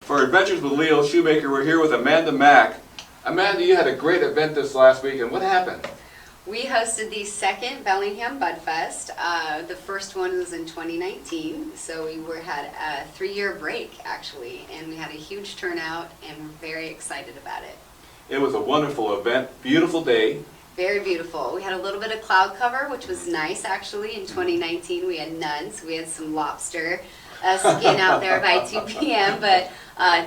For Adventures with Leo Schumaker, we're here with Amanda Mack. Amanda, you had a great event this last week, and what happened? We hosted the second Bellingham Budfest. The first one was in 2019, so we had a 3-year break actually, and we had a huge turnout, and we're very excited about it. It was a wonderful event, beautiful day. Very beautiful. We had a little bit of cloud cover, which was nice actually. In 2019 we had none, so we had some lobster skin out there by 2 p.m. But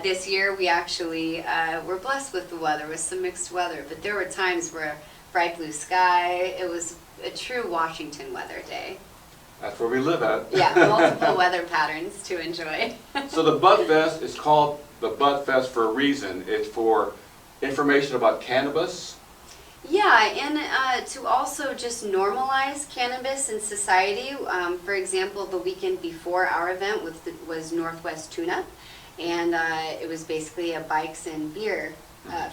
this year we actually were blessed with the weather, with some mixed weather. But there were times where bright blue sky, it was a true Washington weather day. That's where we live at. Yeah, multiple weather patterns to enjoy. So the Budfest is called the Budfest for a reason. It's for information about cannabis. Yeah, and to also just normalize cannabis in society. For example, the weekend before our event was Northwest Tune-Up, and it was basically a bikes and beer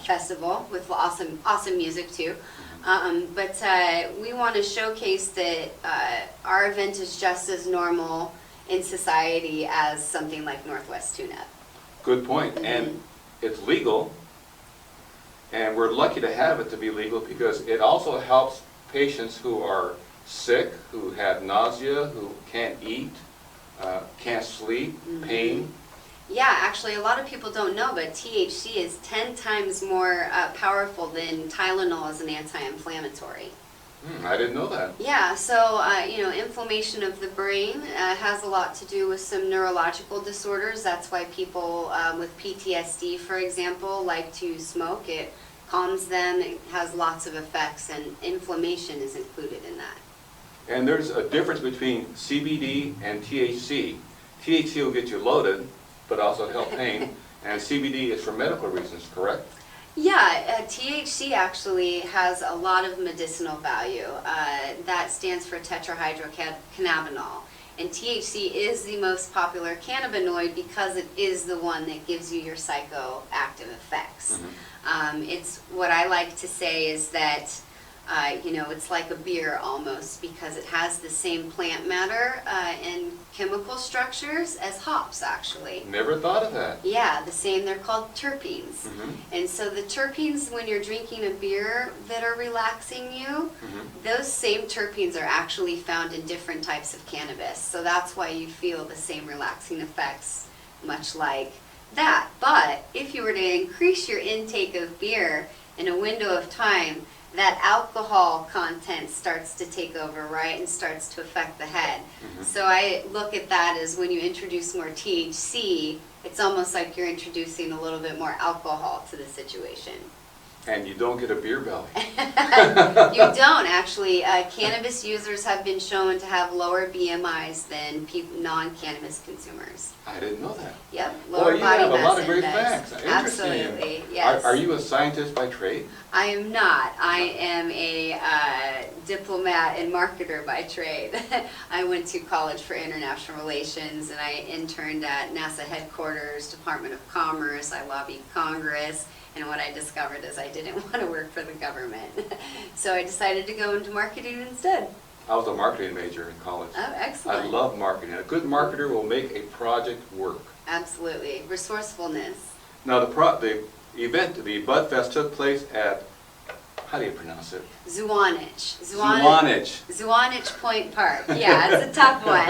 festival with awesome music too. But we want to showcase that our event is just as normal in society as something like Northwest Tune-Up. Good point. And it's legal. And we're lucky to have it to be legal because it also helps patients who are sick, who have nausea, who can't eat, can't sleep, pain. Yeah, actually a lot of people don't know, but THC is 10 times more powerful than Tylenol as an anti-inflammatory. I didn't know that. Yeah, so inflammation of the brain has a lot to do with some neurological disorders. That's why people with PTSD, for example, like to smoke. It calms them, it has lots of effects, and inflammation is included in that. And there's a difference between CBD and THC. THC will get you loaded, but also help pain, and CBD is for medical reasons, correct? Yeah, THC actually has a lot of medicinal value. That stands for tetrahydrocannabinol. And THC is the most popular cannabinoid because it is the one that gives you your psychoactive effects. It's what I like to say is that it's like a beer almost because it has the same plant matter and chemical structures as hops actually. Never thought of that. Yeah, the same. They're called terpenes. And so the terpenes, when you're drinking a beer that are relaxing you, those same terpenes are actually found in different types of cannabis. So that's why you feel the same relaxing effects, much like that. But if you were to increase your intake of beer in a window of time, that alcohol content starts to take over, right, and starts to affect the head. So I look at that as when you introduce more THC, it's almost like you're introducing a little bit more alcohol to the situation. And you don't get a beer belly. You don't, actually. Cannabis users have been shown to have lower BMIs than non-cannabis consumers. I didn't know that. Yep, lower you body have a mass lot of great index. facts. Interesting. Absolutely, yes. Are you a scientist by trade? I am not. I am a diplomat and marketer by trade. I went to college for international relations and I interned at NASA headquarters, Department of Commerce. I lobbied Congress, and what I discovered is I didn't want to work for the government. So I decided to go into marketing instead. I was a marketing major in college. Oh, excellent. I love marketing. A good marketer will make a project work. Absolutely. Resourcefulness. Now the event, the Budfest took place at, how do you pronounce it? Zwanich. Zwanich Point Park. Yeah, it's a tough one.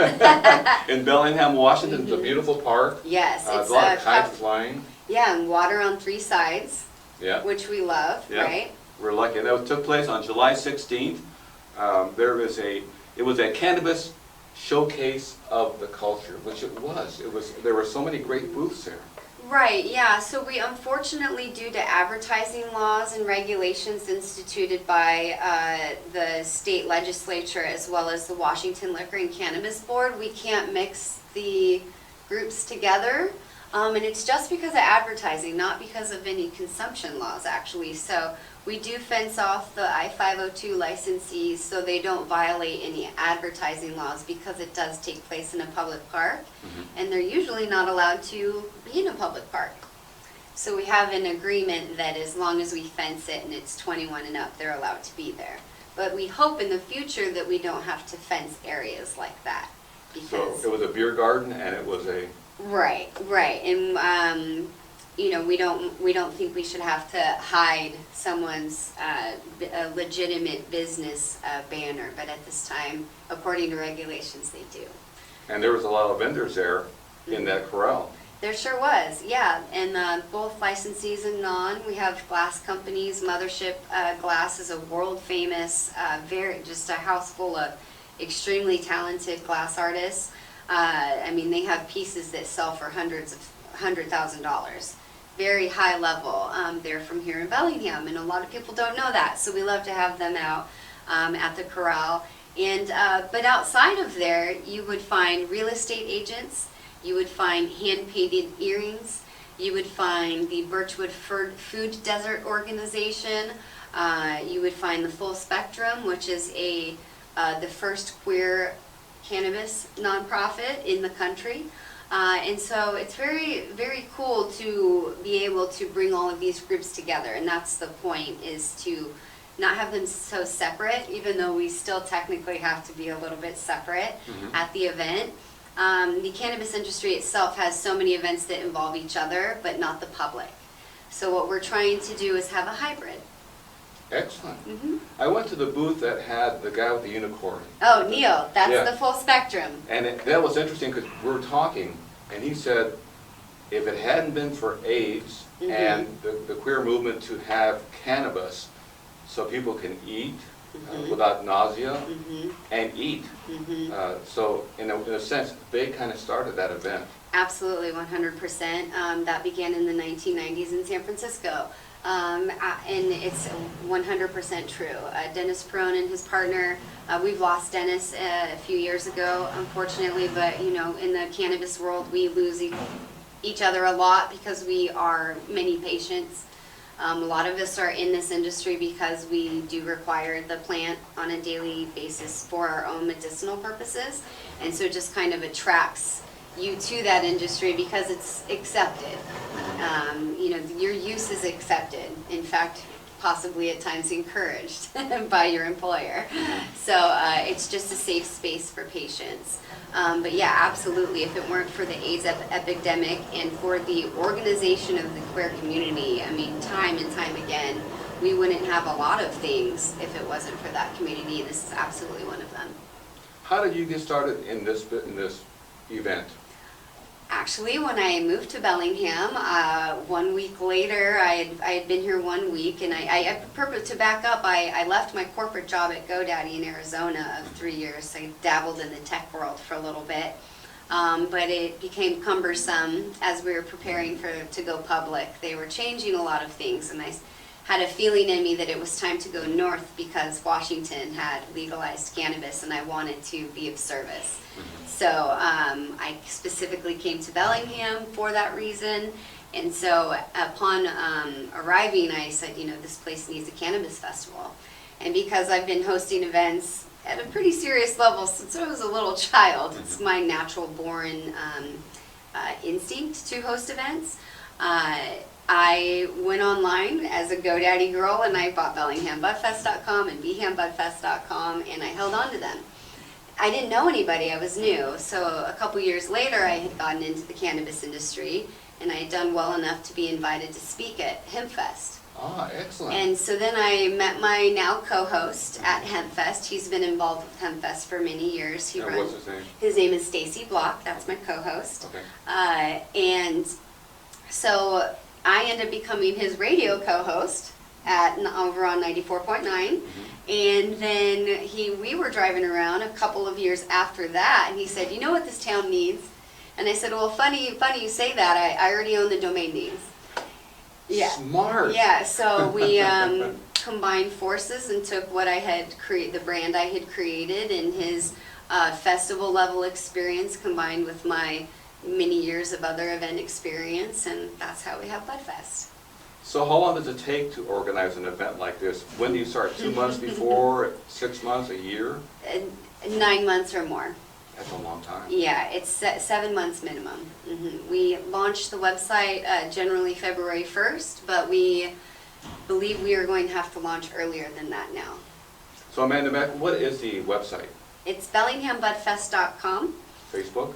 In Bellingham, Washington. It's a beautiful park. Yes. It's a lot of kites flying. Yeah, and water on 3 sides, which we love, right? We're lucky. And that took place on July 16th. It was a cannabis showcase of the culture, which it was. There were so many great booths there. Right, yeah. So we unfortunately, due to advertising laws and regulations instituted by the state legislature as well as the Washington Liquor and Cannabis Board, we can't mix the groups together. And it's just because of advertising, not because of any consumption laws, actually. So we do fence off the I-502 licensees so they don't violate any advertising laws because it does take place in a public park. And they're usually not allowed to be in a public park. So we have an agreement that as long as we fence it and it's 21 and up, they're allowed to be there. But we hope in the future that we don't have to fence areas like that. So it was a beer garden and it was a Right, right, and you know, we don't think we should have to hide someone's a legitimate business banner, but at this time, according to regulations, they do. And there was a lot of vendors there in that corral. There sure was, yeah, and both licensees and non. We have glass companies. Mothership Glass is a world famous, just a house full of extremely talented glass artists. I mean, they have pieces that sell for $100,000. Very high level. They're from here in Bellingham, and a lot of people don't know that. So we love to have them out at the corral. And but outside of there, you would find real estate agents. You would find hand-painted earrings. You would find the Birchwood Food Desert Organization. You would find the Full Spectrum, which is the first queer cannabis nonprofit in the country. And so it's very, very cool to be able to bring all of these groups together. And that's the point, is to not have them so separate, even though we still technically have to be a little bit separate at the event. The cannabis industry itself has so many events that involve each other, but not the public. So what we're trying to do is have a hybrid. Excellent. I went to the booth that had the guy with the unicorn. Oh, Neil, that's Yeah. the Full Spectrum. And that was interesting because we were talking, and he said, if it hadn't been for AIDS and the queer movement to have cannabis so people can eat without nausea and eat. So in a sense, they kind of started that event. Absolutely, 100%. That began in the 1990s in San Francisco. And it's 100% true. Dennis Perone and his partner, we've lost Dennis a few years ago, unfortunately, but you know, in the cannabis world, we lose each other a lot because we are many patients. A lot of us are in this industry because we do require the plant on a daily basis for our own medicinal purposes, and so it just kind of attracts you to that industry because it's accepted. You know, your use is accepted. In fact, possibly at times encouraged by your employer. So it's just a safe space for patients. But yeah, absolutely, if it weren't for the AIDS epidemic and for the organization of the queer community, I mean, time and time again, we wouldn't have a lot of things if it wasn't for that community, and this is absolutely one of them. How did you get started in this event? Actually, when I moved to Bellingham, 1 week later, I had been here 1 week, and to back up, I left my corporate job at GoDaddy in Arizona of 3 years. I dabbled in the tech world for a little bit, but it became cumbersome as we were preparing to go public. They were changing a lot of things, and I had a feeling in me that it was time to go north because Washington had legalized cannabis, and I wanted to be of service. So I specifically came to Bellingham for that reason, and so upon arriving, I said, you know, this place needs a cannabis festival. And because I've been hosting events at a pretty serious level since I was a little child, it's my natural born instinct to host events. I went online as a GoDaddy girl, and I bought BellinghamBudfest.com and BHamBudfest.com, and I held on to them. I didn't know anybody, I was new, so a couple years later I had gotten into the cannabis industry, and I had done well enough to be invited to speak at Hemp Fest. Ah, excellent. And so then I met my now co-host at Hemp Fest. He's been involved with Hemp Fest for many years. And what's his name? His name is Stacy Block, that's my co-host. Okay. And so I ended up becoming his radio co-host over on 94.9. And then we were driving around a couple of years after that, and he said, you know what this town needs? And I said, well, funny you say that. I already own the domain names. Yeah. Smart. Yeah, so we combined forces and took what I had created, the brand I had created, and his festival level experience combined with my many years of other event experience, and that's how we have Budfest. So how long does it take to organize an event like this? When do you start? 2 months before, 6 months, a year? 9 months or more. That's a long time. Yeah, it's 7 months minimum. We launched the website generally February 1st, but we believe we are going to have to launch earlier than that now. So Amanda Mack, what is the website? It's BellinghamBudfest.com. Facebook,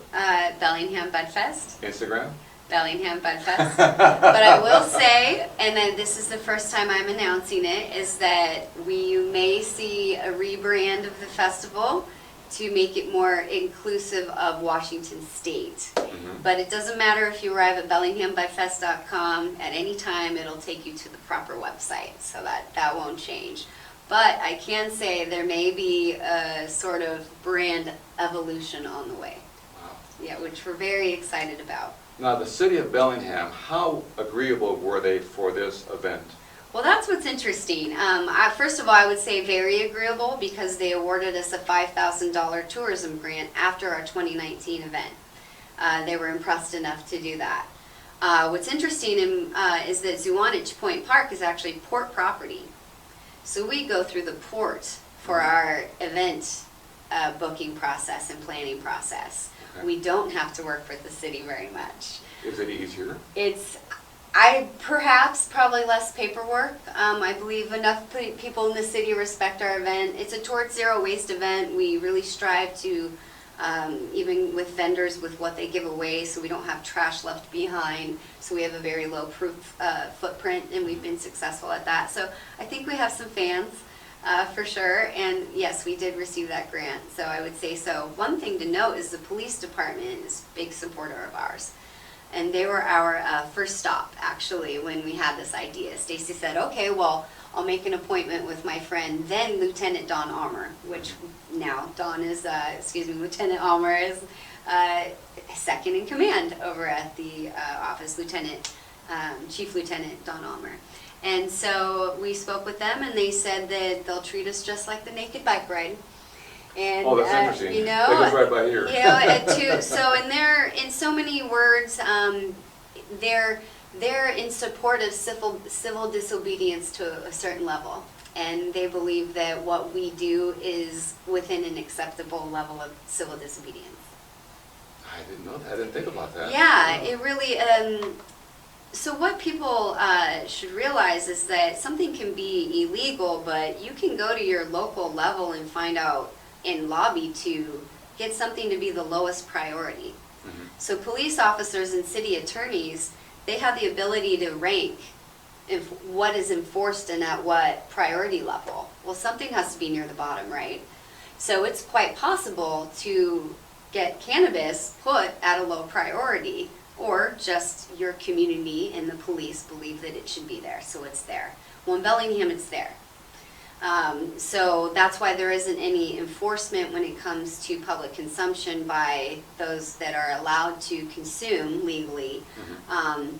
Bellingham Budfest. Instagram. Bellingham Budfest. But I will say, and then this is the first time I'm announcing it, is that you may see a rebrand of the festival to make it more inclusive of Washington State. But it doesn't matter if you arrive at bellinghambudfest.com at any time, it'll take you to the proper website, so that won't change. But I can say there may be a sort of brand evolution on the way. Wow. Yeah, which we're very excited about. Now, the city of Bellingham, how agreeable were they for this event? Well, that's what's interesting. First of all, I would say very agreeable because they awarded us a $5,000 tourism grant after our 2019 event. They were impressed enough to do that. What's interesting is that Zwanich Point Park is actually port property. So we go through the port for our event booking process and planning process. Okay. We don't have to work for the city very much. Is it easier? It's probably less paperwork. I believe enough people in the city respect our event. It's a towards zero waste event. We really strive to, even with vendors, with what they give away, so we don't have trash left behind. So we have a very low proof footprint, and we've been successful at that. So I think we have some fans. For sure, and yes, we did receive that grant, so I would say so. One thing to note is the police department is a big supporter of ours, and they were our first stop, actually, when we had this idea. Stacy said, okay, well, I'll make an appointment with my friend, then Lieutenant Don Almer, which now Don is, Lieutenant Almer is second in command over at the office, Chief Lieutenant Don Almer. And so we spoke with them, and they said that they'll treat us just like the naked bike ride. And, Oh, that's interesting. You know, Take us right by here. You know, so in so many words, they're in support of civil disobedience to a certain level, and they believe that what we do is within an acceptable level of civil disobedience. I didn't know that. I didn't think about that. Yeah, it really. So what people should realize is that something can be illegal, but you can go to your local level and find out and lobby to get something to be the lowest priority. Mm-hmm. So police officers and city attorneys, they have the ability to rank what is enforced and at what priority level. Well, something has to be near the bottom, right? So it's quite possible to get cannabis put at a low priority, or just your community and the police believe that it should be there, so it's there. Well, in Bellingham, it's there. So that's why there isn't any enforcement when it comes to public consumption by those that are allowed to consume legally,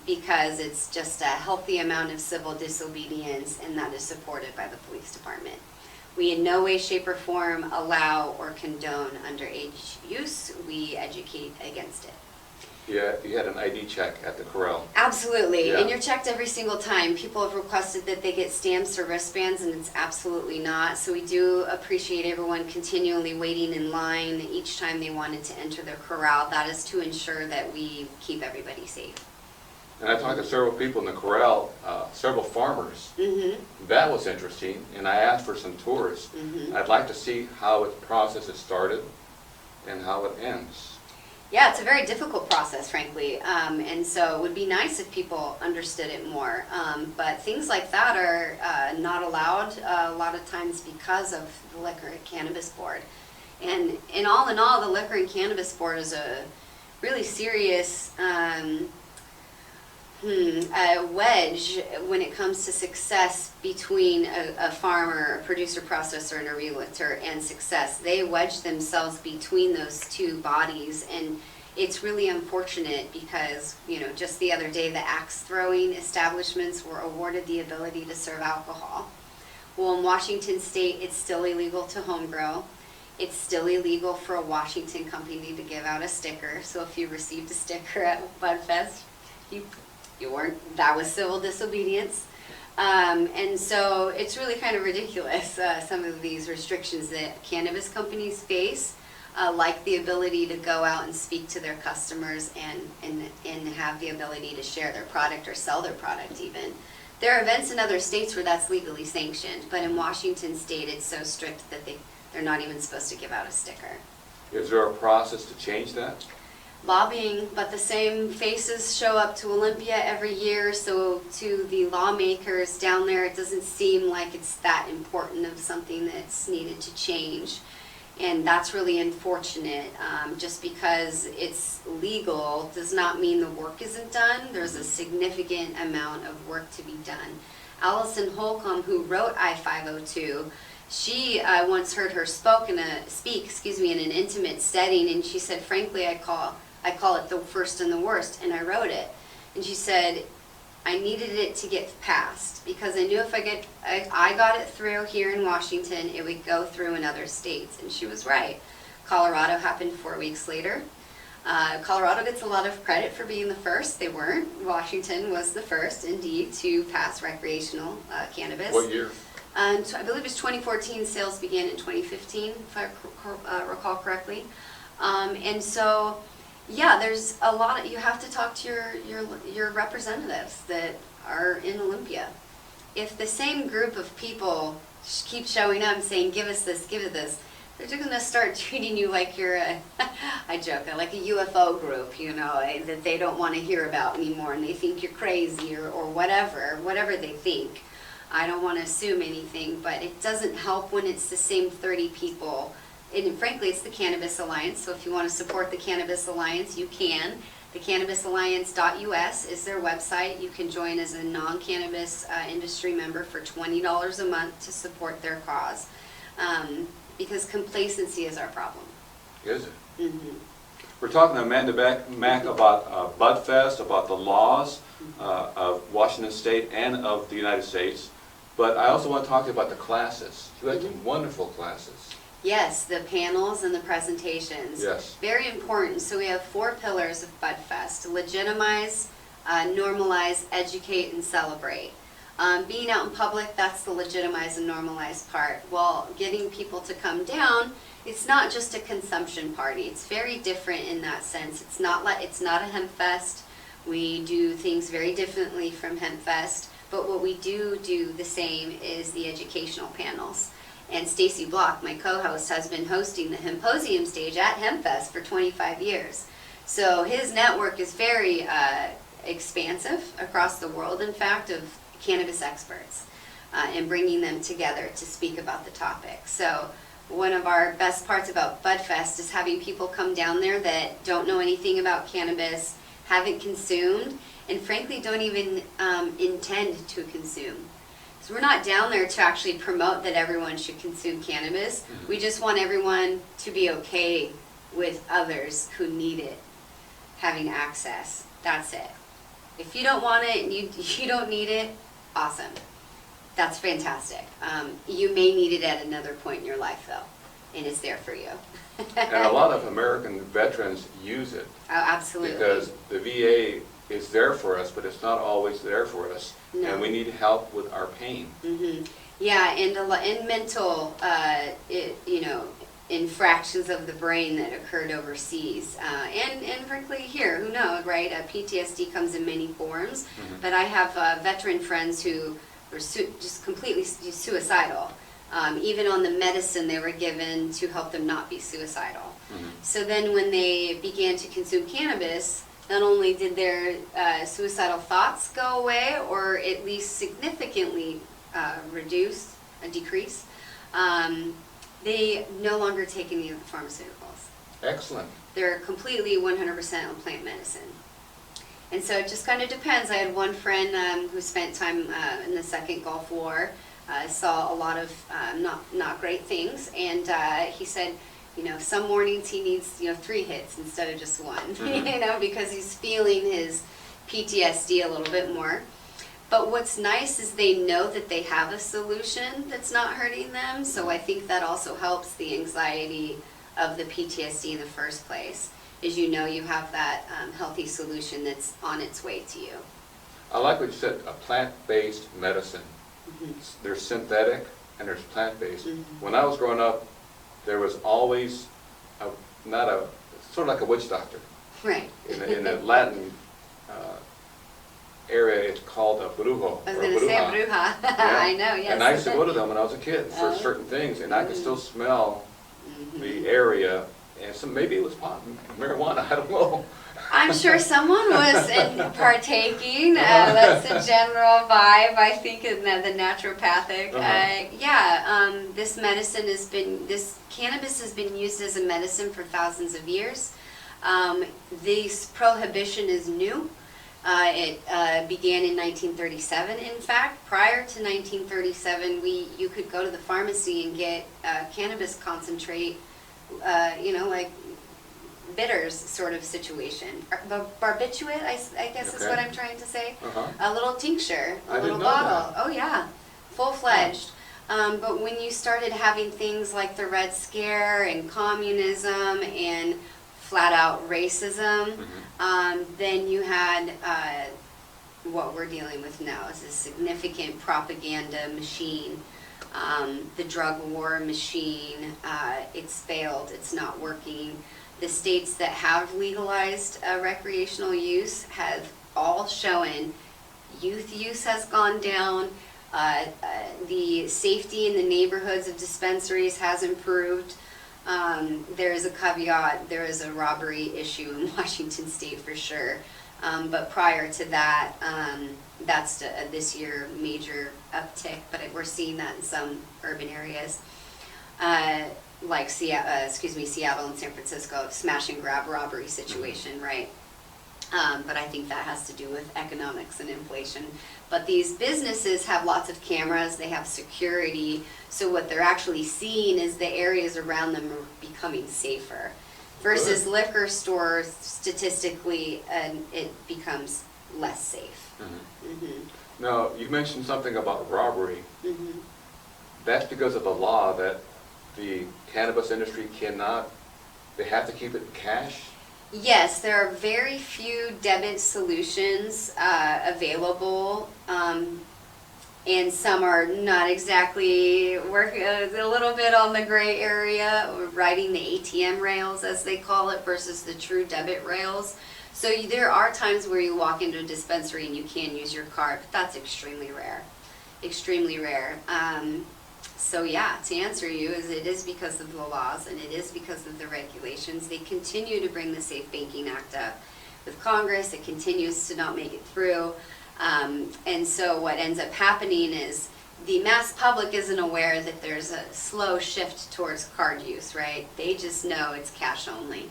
because it's just a healthy amount of civil disobedience, and that is supported by the police department. We in no way, shape, or form allow or condone underage use. We educate against it. Yeah, you had an ID check at the corral. Absolutely, Yeah. and you're checked every single time. People have requested that they get stamps or wristbands, and it's absolutely not. So we do appreciate everyone continually waiting in line each time they wanted to enter their corral. That is to ensure that we keep everybody safe. And I talked to several people in the corral, several farmers. Mm-hmm. That was interesting, and I asked for some tours. Mm-hmm. I'd like to see how its process is started and how it ends. Yeah, it's a very difficult process, frankly, and so it would be nice if people understood it more. But things like that are not allowed a lot of times because of the Liquor and Cannabis Board. And in all, the Liquor and Cannabis Board is a really serious a wedge when it comes to success between a farmer, a producer, processor, and a realtor, and success. They wedge themselves between those two bodies, and it's really unfortunate because, you know, just the other day the axe throwing establishments were awarded the ability to serve alcohol. Well, in Washington State, it's still illegal to home grow. It's still illegal for a Washington company to give out a sticker. So if you received a sticker at Budfest, you weren't, that was civil disobedience. And so it's really kind of ridiculous, some of these restrictions that cannabis companies face, like the ability to go out and speak to their customers and have the ability to share their product or sell their product even. There are events in other states where that's legally sanctioned, but in Washington State it's so strict that they're not even supposed to give out a sticker. Is there a process to change that? Lobbying, but the same faces show up to Olympia every year, so to the lawmakers down there, it doesn't seem like it's that important of something that's needed to change. And that's really unfortunate. Just because it's legal does not mean the work isn't done. There's a significant amount of work to be done. Allison Holcomb, who wrote I-502, she once heard her speak in an intimate setting, and she said, frankly, I call it the first and the worst, and I wrote it. And she said, I needed it to get passed because I knew if I got it through here in Washington, it would go through in other states. And she was right. Colorado happened 4 weeks later. Colorado gets a lot of credit for being the first. They weren't. Washington was the first, indeed, to pass recreational cannabis. What year? I believe it was 2014. Sales began in 2015, if I recall correctly. And so, yeah, there's a lot of, you have to talk to your representatives that are in Olympia. If the same group of people keep showing up and saying, give us this, give us this, they're just going to start treating you like you're I joke, like a UFO group, you know, that they don't want to hear about anymore, and they think you're crazy or whatever they think. I don't want to assume anything, but it doesn't help when it's the same 30 people. And frankly, it's the Cannabis Alliance, so if you want to support the Cannabis Alliance, you can. The cannabisalliance.us is their website. You can join as a non-cannabis industry member for $20 a month to support their cause. Because complacency is our problem. Is it? Mm-hmm. We're talking to Amanda Mack about Budfest, about the laws of Washington State and of the United States. But I also want to talk to you about the classes. You had some wonderful classes. Yes, the panels and the presentations. Yes. Very important. So we have 4 pillars of Budfest: legitimize, normalize, educate, and celebrate. Being out in public, that's the legitimize and normalize part. Well, getting people to come down, it's not just a consumption party. It's very different in that sense. It's not a hemp fest. We do things very differently from Hemp Fest, but what we do the same is the educational panels. And Stacy Block, my co-host, has been hosting the Hemposium stage at Hemp Fest for 25 years. So his network is very expansive across the world, in fact, of cannabis experts, and bringing them together to speak about the topic. So one of our best parts about Budfest is having people come down there that don't know anything about cannabis, haven't consumed, and frankly don't even intend to consume. So we're not down there to actually promote that everyone should consume cannabis. We just want everyone to be okay with others who need it having access. That's it. If you don't want it and you don't need it, awesome. That's fantastic. You may need it at another point in your life, though, and it's there for you. And a lot of American veterans use it. Oh, absolutely. Because the VA is there for us, but it's not always there for us. No. And we need help with our pain. Mm-hmm. Yeah, and mental, infractions of the brain that occurred overseas, and frankly here, who knows, right? PTSD comes in many forms, but I have veteran friends who were just completely suicidal, even on the medicine they were given to help them not be suicidal. So then when they began to consume cannabis, not only did their suicidal thoughts go away, or at least significantly decrease, they no longer take any of the pharmaceuticals. Excellent. They're completely 100% on plant medicine. And so it just kind of depends. I had one friend who spent time in the Second Gulf War, saw a lot of not great things, and he said, some mornings he needs 3 hits instead of just 1, because he's feeling his PTSD a little bit more. But what's nice is they know that they have a solution that's not hurting them, so I think that also helps the anxiety of the PTSD in the first place, is you have that healthy solution that's on its way to you. I like what you said, a plant-based medicine. There's synthetic and there's plant-based. When I was growing up, there was always sort of like a witch doctor. Right. In the Latin area, it's called a brujo. I was going to say bruja. Yeah. I know, yes. And I used to go to them when I was a kid for certain things, and I could still smell the area, and so maybe it was marijuana, I don't know. I'm sure someone was partaking. That's the general vibe, I think, in the naturopathic. This medicine this cannabis has been used as a medicine for thousands of years. This prohibition is new. It began in 1937. In fact, prior to 1937, you could go to the pharmacy and get cannabis concentrate, like bitters sort of situation. Barbiturate, I guess is what I'm trying to say. A little tincture, a little bottle. Oh yeah, full-fledged. But when you started having things like the Red Scare and communism and flat-out racism, then you had what we're dealing with now is a significant propaganda machine. The drug war machine, it's failed, it's not working. The states that have legalized recreational use have all shown youth use has gone down, the safety in the neighborhoods of dispensaries has improved. There is a caveat, there is a robbery issue in Washington State for sure. But prior to that, that's this year major uptick, but we're seeing that in some urban areas. Like Seattle and San Francisco, smash and grab robbery situation, right? But I think that has to do with economics and inflation. But these businesses have lots of cameras, they have security, so what they're actually seeing is the areas around them are becoming safer. Versus liquor stores, statistically, it becomes less safe. Now, you mentioned something about robbery. That's because of the law that the cannabis industry they have to keep it in cash? Yes, there are very few debit solutions available, and some are not exactly working, a little bit on the gray area, riding the ATM rails as they call it versus the true debit rails. So there are times where you walk into a dispensary and you can use your card, but that's extremely rare, extremely rare. So yeah, to answer you, it is because of the laws and it is because of the regulations. They continue to bring the Safe Banking Act up with Congress. It continues to not make it through. And so what ends up happening is the mass public isn't aware that there's a slow shift towards card use, right? They just know it's cash only.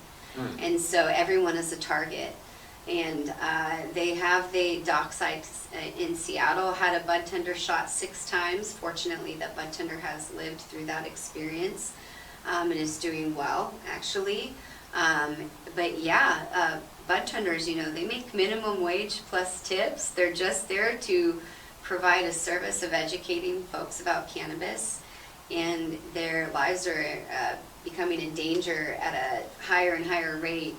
And so everyone is a target. And the dockside in Seattle had a bud tender shot 6 times. Fortunately, that bud tender has lived through that experience and is doing well, actually. But yeah, bud tenders, they make minimum wage plus tips. They're just there to provide a service of educating folks about cannabis, and their lives are becoming in danger at a higher and higher rate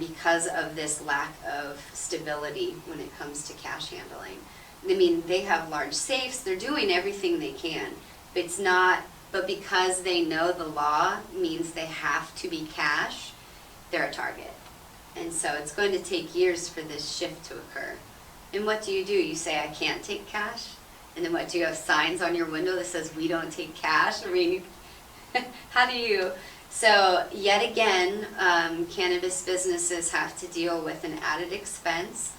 because of this lack of stability when it comes to cash handling. I mean, they have large safes, they're doing everything they can. But because they know the law means they have to be cash, they're a target. And so it's going to take years for this shift to occur. And what do? You say, I can't take cash? And then what, do you have signs on your window that says, we don't take cash? I mean, how do you? So yet again, cannabis businesses have to deal with an added expense.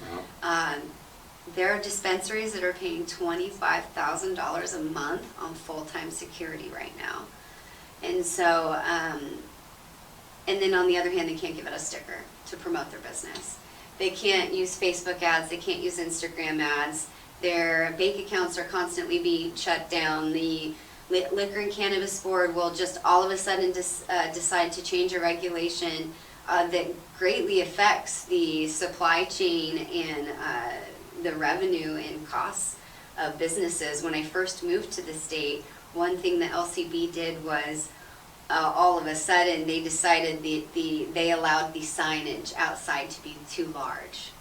There are dispensaries that are paying $25,000 a month on full-time security right now. And so, and then on the other hand, they can't give it a sticker to promote their business. They can't use Facebook ads, they can't use Instagram ads. Their bank accounts are constantly being shut down. The Liquor and Cannabis Board will just all of a sudden decide to change a regulation that greatly affects the supply chain and the revenue and costs of businesses. When I first moved to the state, one thing the LCB did was all of a sudden they decided they allowed the signage outside to be too large.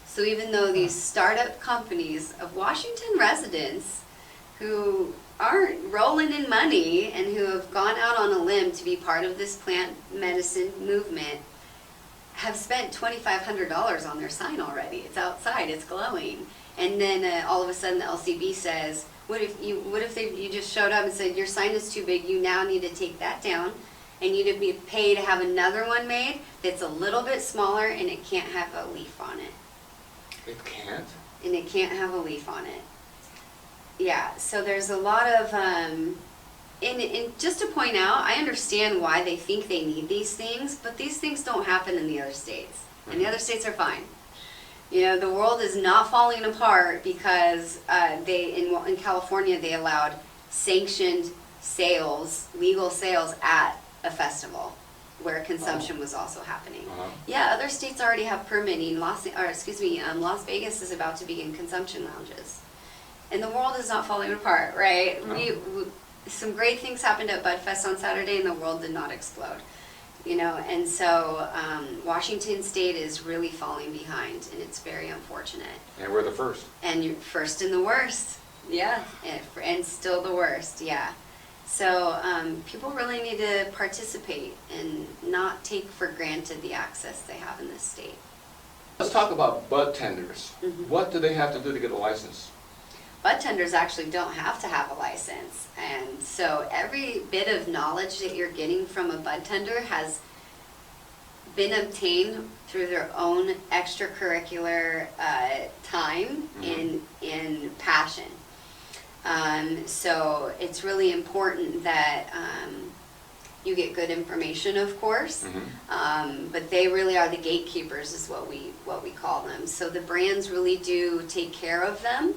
So even though these startup companies of Washington residents who aren't rolling in money and who have gone out on a limb to be part of this plant medicine movement have spent $2,500 on their sign already. It's outside, it's glowing. And then all of a sudden the LCB says, what if you just showed up and said, your sign is too big, you now need to take that down and you'd pay to have another one made that's a little bit smaller and it can't have a leaf on it. It can't? And it can't have a leaf on it. Yeah, so there's a lot of, and just to point out, I understand why they think they need these things, but these things don't happen in the other states. And the other states are fine. You know, the world is not falling apart because in California they allowed sanctioned sales, legal sales at a festival where consumption was also happening. Yeah, other states already have permitting. Las Vegas is about to begin consumption lounges. And the world is not falling apart, right? Some great things happened at Budfest on Saturday and the world did not explode. You know, and so Washington State is really falling behind, and it's very unfortunate. And we're the first. And you're first and the worst, yeah, and still the worst, yeah. So people really need to participate and not take for granted the access they have in this state. Let's talk about bud tenders. Mm-hmm. What do they have to do to get a license? Bud tenders actually don't have to have a license, and so every bit of knowledge that you're getting from a bud tender has been obtained through their own extracurricular time and passion. So it's really important that you get good information, of course, but they really are the gatekeepers, is what we call them. So the brands really do take care of them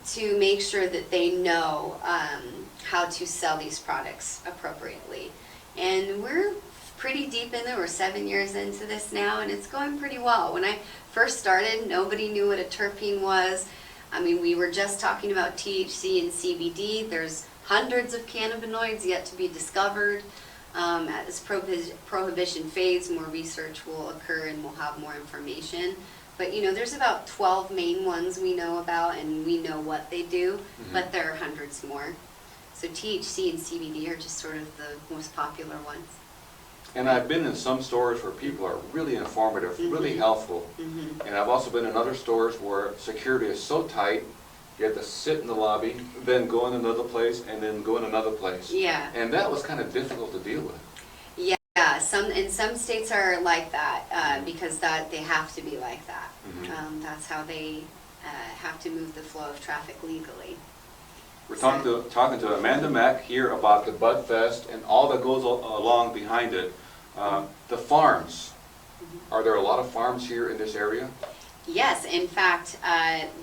to make sure that they know how to sell these products appropriately. And we're pretty deep in there. We're 7 years into this now, and it's going pretty well. When I first started, nobody knew what a terpene was. I mean, we were just talking about THC and CBD. There's hundreds of cannabinoids yet to be discovered. At this prohibition phase, more research will occur and we'll have more information. But you know, there's about 12 main ones we know about, and we know what they do, but there are hundreds more. So THC and CBD are just sort of the most popular ones. And I've been in some stores where people are really informative, really helpful. And I've also been in other stores where security is so tight, you have to sit in the lobby, then go in another place, and then go in another place. Yeah. And that was kind of difficult to deal with. Yeah, some states are like that because they have to be like that. That's how they have to move the flow of traffic legally. We're talking to Amanda Mack here about the Budfest and all that goes along behind it. The farms. Are there a lot of farms here in this area? Yes, in fact,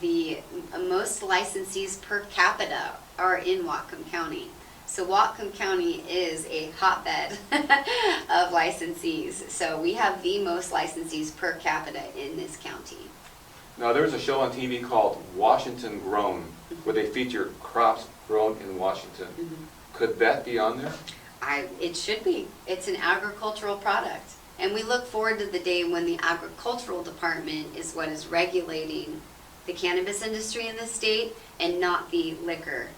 the most licensees per capita are in Whatcom County. So Whatcom County is a hotbed of licensees. So we have the most licensees per capita in this county. Now there's a show on TV called Washington Grown, where they feature crops grown in Washington. Could that be on there? It should be. It's an agricultural product. And we look forward to the day when the agricultural department is what is regulating the cannabis industry in the state and not the liquor.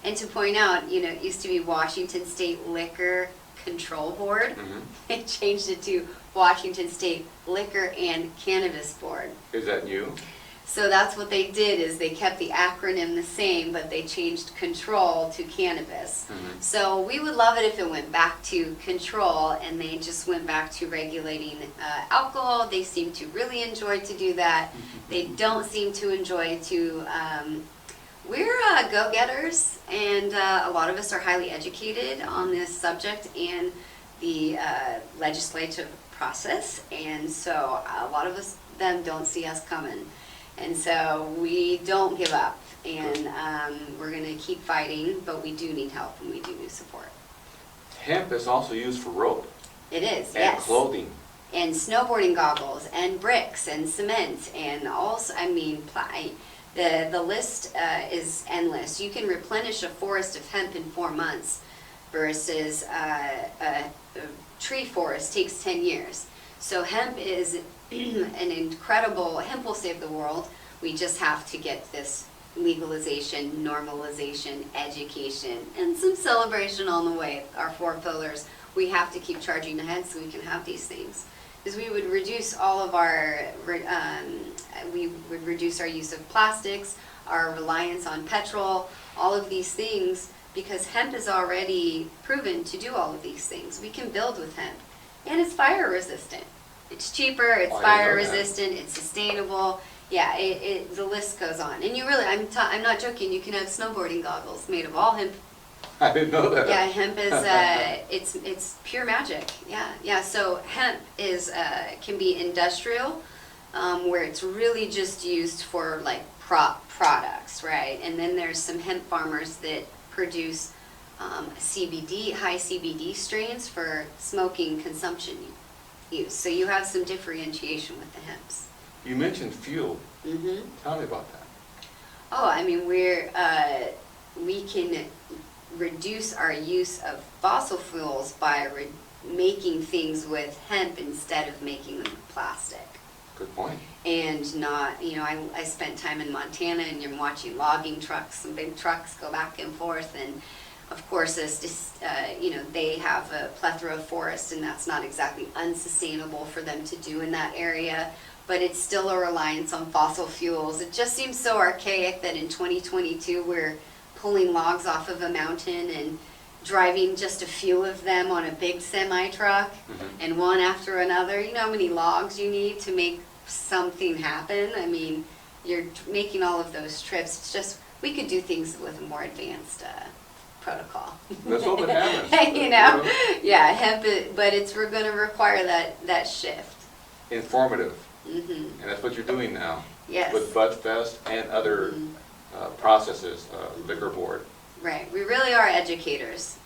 And to point out, you know, it used to be Washington State Liquor Control Board. They changed it to Washington State Liquor and Cannabis Board. Is that new? So that's what they did, is they kept the acronym the same, but they changed control to cannabis. So we would love it if it went back to control and they just went back to regulating alcohol. They seem to really enjoy to do that. They don't seem to enjoy to, we're go-getters, and a lot of us are highly educated on this subject and the legislative process, and so a lot of them don't see us coming. And so we don't give up, and we're going to keep fighting, but we do need help and we do need support. Hemp is also used for rope. It is, and yes. Clothing. And snowboarding goggles, and bricks, and cement, and also, I mean, the list is endless. You can replenish a forest of hemp in 4 months versus a tree forest takes 10 years. So hemp is an incredible, hemp will save the world. We just have to get this legalization, normalization, education, and some celebration on the way. Our 4 pillars, we have to keep charging ahead so we can have these things. Because we would reduce all of our, we would reduce our use of plastics, our reliance on petrol, all of these things because hemp is already proven to do all of these things. We can build with hemp, and it's fire resistant. It's cheaper, it's Oh, I didn't fire know that. resistant, it's sustainable. Yeah, the list goes on. And you really, I'm not joking, you can have snowboarding goggles made of all hemp. I didn't know that. Yeah, hemp is, it's pure magic. Yeah. So hemp is, can be industrial, where it's really just used for like products, right? And then there's some hemp farmers that produce CBD, high CBD strains for smoking consumption use. So you have some differentiation with the hemps. You mentioned fuel. Mm-hmm. Tell me about that. Oh, I mean, we can reduce our use of fossil fuels by making things with hemp instead of making them with plastic. Good point. And not, I spent time in Montana, and you're watching logging trucks, some big trucks go back and forth, and of course, they have a plethora of forests, and that's not exactly unsustainable for them to do in that area, but it's still a reliance on fossil fuels. It just seems so archaic that in 2022 we're pulling logs off of a mountain and driving just a few of them on a big semi-truck, and one after another. You know how many logs you need to make something happen? I mean, you're making all of those trips. It's just, we could do things with a more advanced protocol. Let's hope it happens. Yeah, hemp, but we're going to require that shift. Informative. Mm-hmm. And that's what you're doing now. Yes. With Budfest and other processes, liquor board. Right. We really are educators.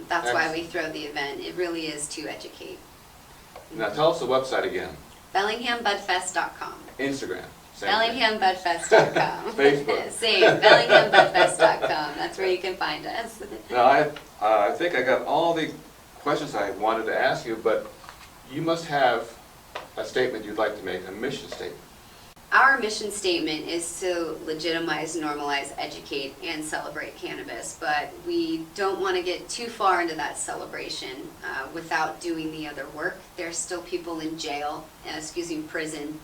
That's why we Excellent. throw the event. It really is to educate. Now tell us the website again. BellinghamBudfest.com. Instagram. Same thing. BellinghamBudfest.com. Facebook. Same. BellinghamBudfest.com. That's where you can find us. Now I think I got all the questions I wanted to ask you, but you must have a statement you'd like to make, a mission statement. Our mission statement is to legitimize, normalize, educate, and celebrate cannabis, but we don't want to get too far into that celebration without doing the other work. There's still people in jail, prison,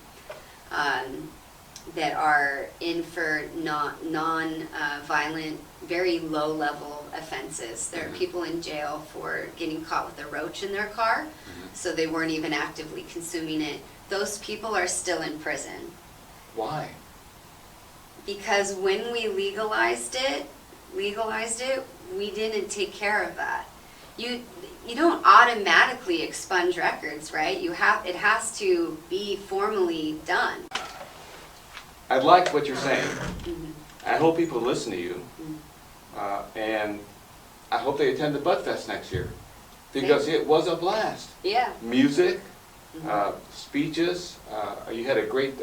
that are in for non-violent, very low-level offenses. There are people in jail for getting caught with a roach in their car, so they weren't even actively consuming it. Those people are still in prison. Why? Because when we legalized it, we didn't take care of that. You don't automatically expunge records, right? It has to be formally done. I like what you're saying. I hope people listen to you, and I hope they attend the Budfest next year, because it was a blast. Yeah. Music, speeches, you had a great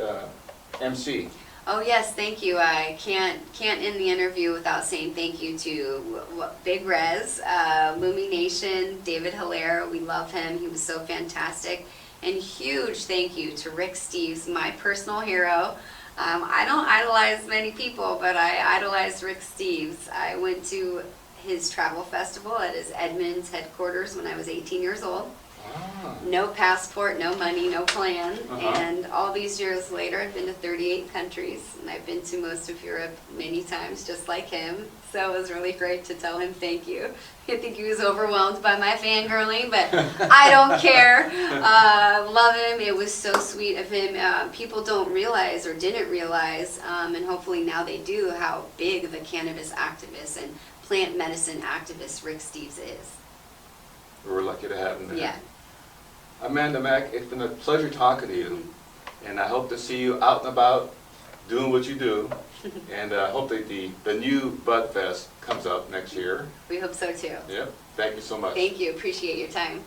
MC. Oh yes, thank you. I can't end the interview without saying thank you to Big Rez, Lumi Nation, David Hilaire. We love him. He was so fantastic. And huge thank you to Rick Steves, my personal hero. I don't idolize many people, but I idolize Rick Steves. I went to his travel festival at his Edmonds headquarters when I was 18 years old. No passport, no money, no plan, and all these years later I've been to 38 countries, and I've been to most of Europe many times just like him, so it was really great to tell him thank you. I think he was overwhelmed by my fangirling, but I don't care. Love him. It was so sweet of him. People don't realize or didn't realize, and hopefully now they do, how big of a cannabis activist and plant medicine activist Rick Steves is. We're lucky to have him there. Yeah. Amanda Mack, it's been a pleasure talking to you, and I hope to see you out and about doing what you do, and I hope that the new Budfest comes up next year. We hope so too. Yep. Thank you so much. Thank you. Appreciate your time.